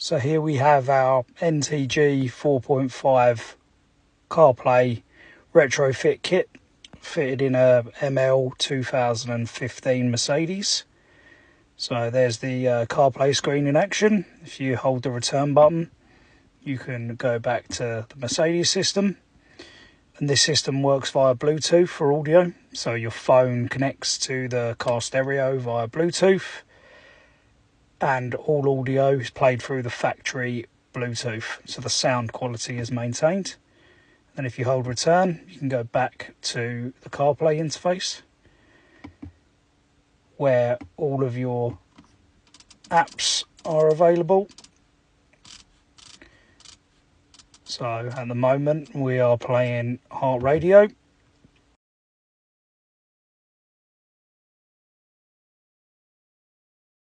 So here we have our NTG 4.5 CarPlay retrofit kit fitted in a ML 2015 Mercedes. So there's the CarPlay screen in action. If you hold the return button, you can go back to the Mercedes system. And this system works via Bluetooth for audio. So your phone connects to the car stereo via Bluetooth, and all audio is played through the factory Bluetooth, so the sound quality is maintained. And if you hold return, you can go back to the CarPlay interface, where all of your apps are available. So at the moment we are playing heart radio.